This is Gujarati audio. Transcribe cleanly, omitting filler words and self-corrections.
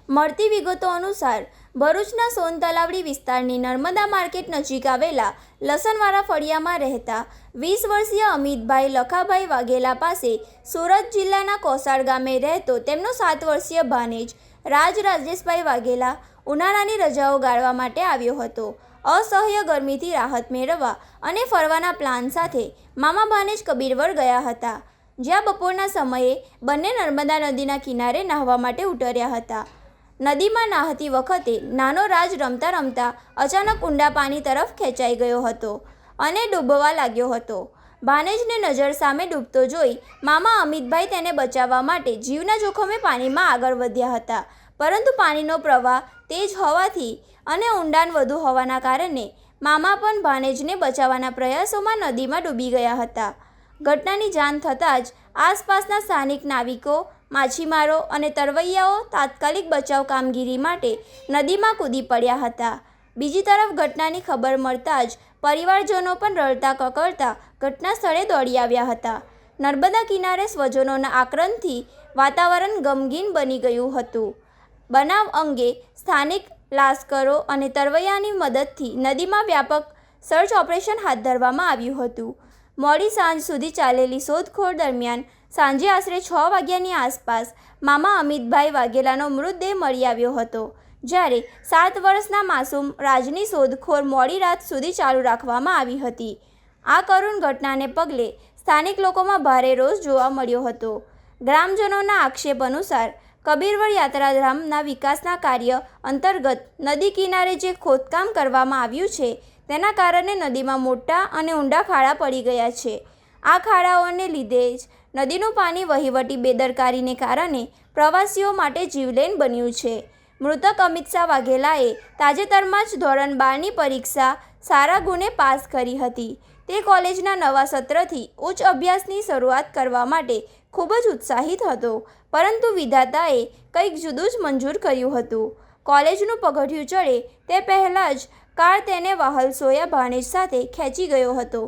મળતી વિગતો અનુસાર ભરૂચના સોન તલાવડી વિસ્તારની નર્મદા માર્કેટ નજીક આવેલા લસણવાળા ફળિયામાં રહેતા 20 વર્ષીય અમિતભાઈ લખાભાઈ વાઘેલા પાસે સુરત જિલ્લાના કોસાડ ગામે રહેતો તેમનો 7 વર્ષીય ભાણેજ રાજેશભાઈ વાઘેલા ઉનાળાની રજાઓ ગાળવા માટે આવ્યો હતો। અસહ્ય ગરમીથી રાહત મેળવવા અને ફરવાના પ્લાન સાથે મામા ભાણેજ કબીરવડ ગયા હતા, જ્યાં બપોરના સમયે બંને નર્મદા નદીના કિનારે નહાવા માટે ઉતર્યા હતા। નદીમાં નહાતી વખતે નાનો રાજ રમતા રમતા અચાનક ઊંડા પાણી તરફ ખેંચાઈ ગયો હતો અને ડૂબવા લાગ્યો હતો। ભાણેજને નજર સામે ડૂબતો જોઈ મામા અમિતભાઈ તેને બચાવવા માટે જીવના જોખમે પાણીમાં આગળ વધ્યા હતા, પરંતુ પાણીનો પ્રવાહ તેજ હોવાથી અને ઊંડાણ વધુ હોવાના કારણે મામા પણ ભાણેજને બચાવવાના પ્રયાસોમાં નદીમાં ડૂબી ગયા હતા। ઘટનાની જાણ થતાં જ આસપાસના સ્થાનિક નાવિકો, માછીમારો અને તરવૈયાઓ તાત્કાલિક બચાવ કામગીરી માટે નદીમાં કૂદી પડ્યા હતા। બીજી તરફ ઘટનાની ખબર મળતાં જ પરિવારજનો પણ રડતા કકળતા ઘટના સ્થળે દોડી આવ્યા હતા। નર્મદા કિનારે સ્વજનોના આક્રંદથી વાતાવરણ ગમગીન બની ગયું હતું। બનાવ અંગે સ્થાનિક લાશ્કરો અને તરવૈયાની મદદથી નદીમાં વ્યાપક સર્ચ ઓપરેશન હાથ ધરવામાં આવ્યું હતું। મોડી સાંજ સુધી ચાલેલી શોધખોળ દરમિયાન સાંજે આશરે 6 વાગ્યાની આસપાસ મામા અમિતભાઈ વાઘેલાનો મૃતદેહ મળી આવ્યો હતો, જ્યારે 7 વર્ષના માસૂમ રાજની શોધખોળ મોડી રાત સુધી ચાલુ રાખવામાં આવી હતી। આ કરુણ ઘટનાને પગલે સ્થાનિક લોકોમાં ભારે રોષ જોવા મળ્યો હતો। ગ્રામજનોના આક્ષેપ અનુસાર કબીરવડ યાત્રાધામના વિકાસના કાર્ય અંતર્ગત નદી કિનારે જે ખોદકામ કરવામાં આવ્યું છે તેના કારણે નદીમાં મોટા અને ઊંડા ખાડા પડી ગયા છે। આ ખાડાઓને લીધે જ નદીનું પાણી વહીવટી બેદરકારીને કારણે પ્રવાસીઓ માટે જીવલેણ બન્યું છે। મૃતક અમિતશાહ વાઘેલાએ તાજેતરમાં જ ધોરણ 12ની પરીક્ષા સારા ગુણે પાસ કરી હતી। તે કોલેજના નવા સત્રથી ઉચ્ચ અભ્યાસની શરૂઆત કરવા માટે ખૂબ જ ઉત્સાહિત હતો, પરંતુ વિધાતાએ કંઈક જુદું જ મંજૂર કર્યું હતું। કોલેજનું પગથિયું ચડે તે પહેલાં જ કાર તેને વાહલ સોયા ભાણેજ સાથે ખેંચી ગયો હતો।